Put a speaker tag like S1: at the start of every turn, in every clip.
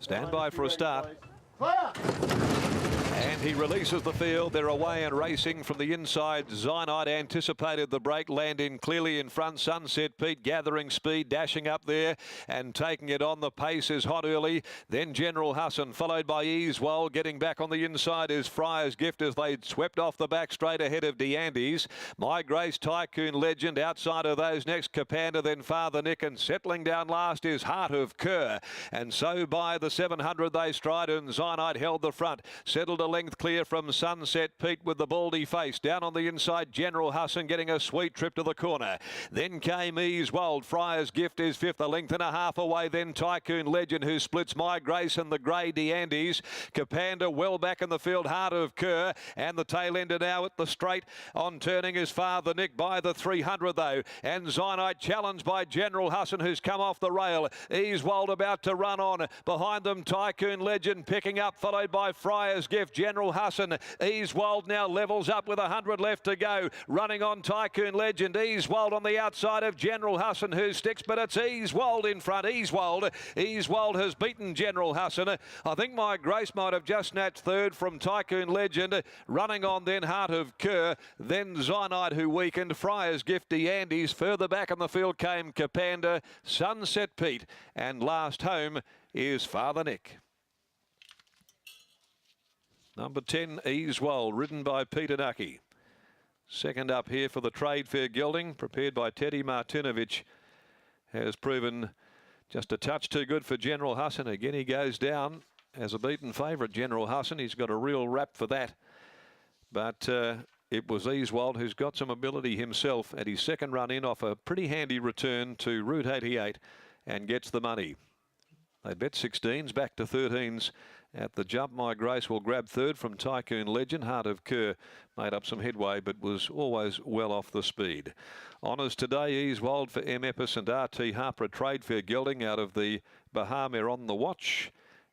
S1: Stand by for a start. And he releases the field. They're away and racing from the inside. Zynite anticipated the break, landing clearly in front. Sunset Pete gathering speed, dashing up there and taking it on. The pace is hot early. Then General Hassan, followed by Easewell. Getting back on the inside is Friar's Gift as they swept off the back straight ahead of DeAndes. My Grace, Tycoon Legend. Outside of those next, Capanda, then Father Nick. And settling down last is Heart of Kerr. And so by the 700 they stride, and Zynite held the front. Settled a length clear from Sunset Pete with the baldy face. Down on the inside, General Hassan getting a sweet trip to the corner. Then came Easewell. Friar's Gift is fifth, a length and a half away. Then Tycoon Legend, who splits My Grace and the grey DeAndes. Capanda well back in the field, Heart of Kerr. And the tail ender now at the straight. On turning is Father Nick by the 300 though. And Zynite challenged by General Hassan, who's come off the rail. Easewell about to run on. Behind them, Tycoon Legend picking up, followed by Friar's Gift. General Hassan. Easewell now levels up with 100 left to go. Running on Tycoon Legend. Easewell on the outside of General Hassan, who sticks, but it's Easewell in front. Easewell has beaten General Hassan. I think My Grace might have just snatched third from Tycoon Legend. Running on then Heart of Kerr. Then Zynite, who weakened. Friar's Gift, DeAndes. Further back in the field came Capanda, Sunset Pete. And last home is Father Nick. Number 10, Easewell, ridden by Peter Nucky. Second up here for the Trade Fair gelding, prepared by Teddy Martinovic, has proven just a touch too good for General Hassan. Again, he goes down as a beaten favourite, General Hassan. He's got a real rap for that. But it was Easewell who's got some ability himself at his second run in off a pretty handy return to Route 88 and gets the money. They bet 16s, back to 13s at the jump. My Grace will grab third from Tycoon Legend. Heart of Kerr made up some headway, but was always well off the speed. Honours today, Easewell for M. Epis and R.T. Harper, Trade Fair gelding out of the Bahama on the watch.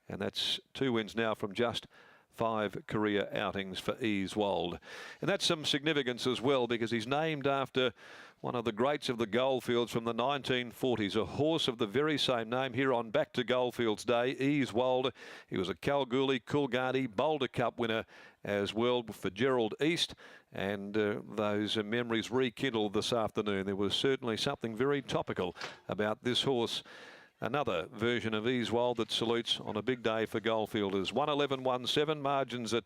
S1: And that's 2 wins now from just 5 career outings for Easewell. And that's some significance as well, because he's named after one of the greats of the Goldfields from the 1940s, a horse of the very same name here on Back to Goldfields Day, Easewell. He was a Kalgoorlie, Coolgardie, Boulder Cup winner as well for Gerald East, and those memories rekindled this afternoon. There was certainly something very topical about this horse. Another version of Easewell that salutes on a big day for Goldfielders. 111.17, margins at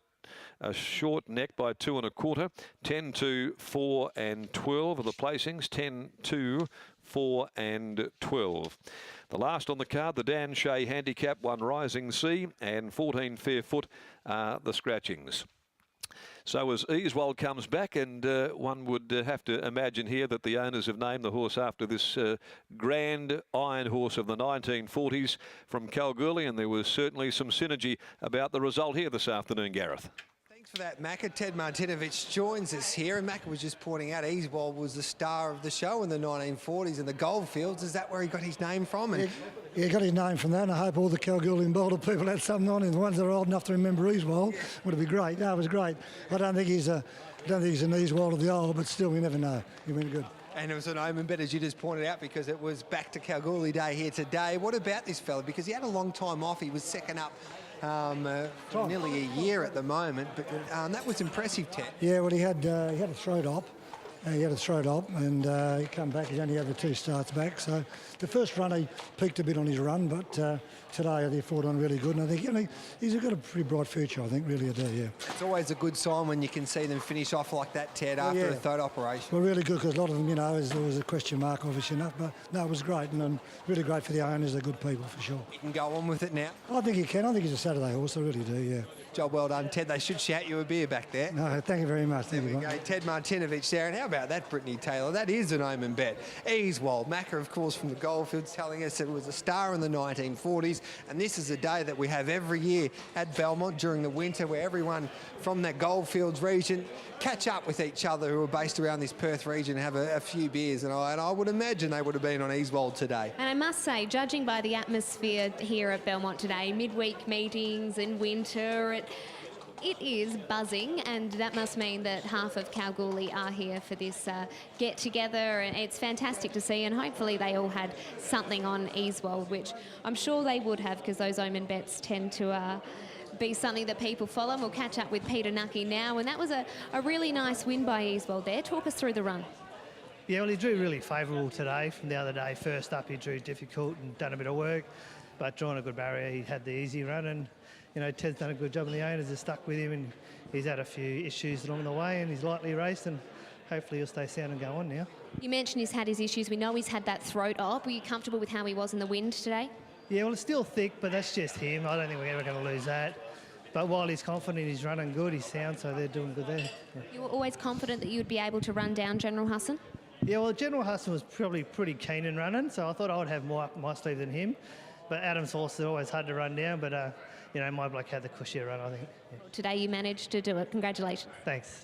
S1: a short neck by 2 1/4. 10 to 4 and 12 are the placings. 10 2 4 and 12. The last on the card, the Dan Shea Handicap, 1 Rising Sea and 14 Fairfoot are the scratchings. So as Easewell comes back, and one would have to imagine here that the owners have named the horse after this grand iron horse of the 1940s from Kalgoorlie, and there was certainly some synergy about the result here this afternoon, Gareth.
S2: Thanks for that, Macca. Ted Martinovic joins us here, and Macca was just pointing out Easewell was the star of the show in the 1940s in the Goldfields. Is that where he got his name from? And
S3: he got his name from that, and I hope all the Kalgoorlie and Boulder people had something on him. The ones that are old enough to remember Easewell would be great. No, it was great. I don't think he's an Easewell of the old, but still, we never know. He went good.
S2: And it was an omen bet, as you just pointed out, because it was Back to Kalgoorlie Day here today. What about this fella? Because he had a long time off. He was second up nearly a year at the moment, but that was impressive, Ted.
S3: Yeah, well, he had a throat op. He had a throat op, and he come back. He's only had the 2 starts back. So the first run he peaked a bit on his run, but today he fought on really good. And I think he's got a pretty bright future. I think really a day. Yeah.
S2: It's always a good sign when you can see them finish off like that, Ted, after a throat operation.
S3: Well, really good, because a lot of them, you know, there was a question mark, obviously enough. But no, it was great, and really great for the owners. They're good people for sure.
S2: You can go on with it now.
S3: I think he can. I think he's a Saturday horse. I really do. Yeah.
S2: Job well done, Ted. They should shout you a beer back there.
S3: No, thank you very much.
S2: There we go. Ted Martinovic there. And how about that, Brittany Taylor? That is an omen bet. Easewell. Macca, of course, from the Goldfields, telling us it was a star in the 1940s. And this is a day that we have every year at Belmont during the winter, where everyone from that Goldfields region catch up with each other who are based around this Perth region and have a few beers. And I would imagine they would have been on Easewell today.
S4: And I must say, judging by the atmosphere here at Belmont today, midweek meetings in winter, It is buzzing, and that must mean that half of Kalgoorlie are here for this get-together, and it's fantastic to see, and hopefully they all had something on Easwold, which I'm sure they would have, because those omen bets tend to be something that people follow. And we'll catch up with Peter Nucky now, and that was a really nice win by Easwold there. Talk us through the run.
S5: Yeah, well, he drew really favourable today from the other day. First up, he drew difficult and done a bit of work, but drawn a good barrier. He had the easy run, and you know, Ted's done a good job, and the owners are stuck with him, and he's had a few issues along the way, and he's lightly raced, and hopefully he'll stay sound and go on now.
S4: You mentioned he's had his issues. We know he's had that throat op. Were you comfortable with how he was in the wind today?
S5: Yeah, well, it's still thick, but that's just him. I don't think we're ever going to lose that. But while he's confident, he's running good, he's sound, so they're doing good there. Yeah.
S4: You were always confident that you'd be able to run down General Hassan?
S5: Yeah, well, General Hassan was probably pretty keen in running, so I thought I would have more up my sleeve than him. But Adam's horse is always hard to run down, but, you know, my bloke had the cushier run, I think. Yeah.
S4: Today you managed to do it. Congratulations.
S5: Thanks.